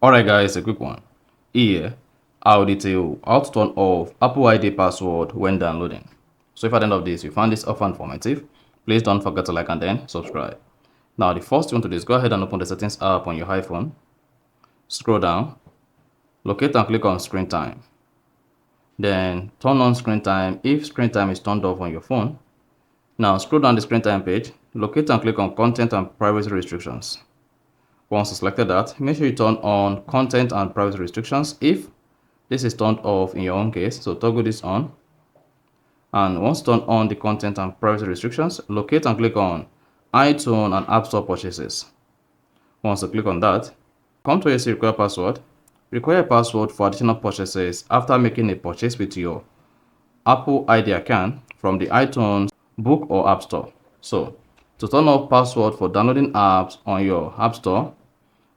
Alright guys, a quick one. Here, I'll detail how to turn off Apple ID password when downloading. So if at the end of this you found this offer informative, please don't forget to like and then subscribe. Now the first thing to do is go ahead and open the settings app on your iPhone. Scroll down, locate and click on screen time. Then turn on screen time if screen time is turned off on your phone. Now scroll down the screen time page, locate and click on content and privacy restrictions. Once you selected that, make sure you turn on content and privacy restrictions if this is turned off in your own case. So toggle this on. And once turn on the content and privacy restrictions, locate and click on iTunes and App Store purchases. Once you click on that, come to where you see require password. Require a password for additional purchases after making a purchase with your Apple ID account from the iTunes book or App Store. So to turn off password for downloading apps on your App Store,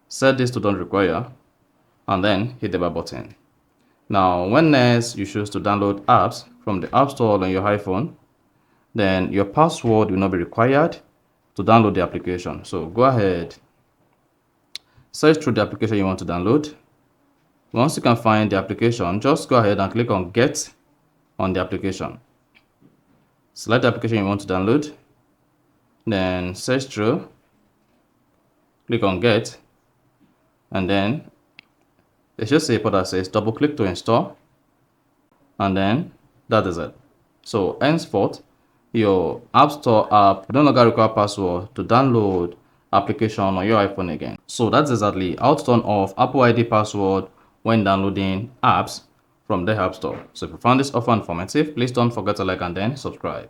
set this to don't require and then hit the buy button. Now when next you choose to download apps from the App Store on your iPhone, then your password will not be required to download the application. So go ahead, search through the application you want to download. Once you can find the application, just go ahead and click on Get on the application. Select the application you want to download, then search through, click on Get, and then it should say a port that says double click to install, and then that is it. So henceforth, your App Store app no longer require password to download application on your iPhone again. So that's exactly how to turn off Apple ID password when downloading apps from the App Store. So if you found this offer informative, please don't forget to like and then subscribe.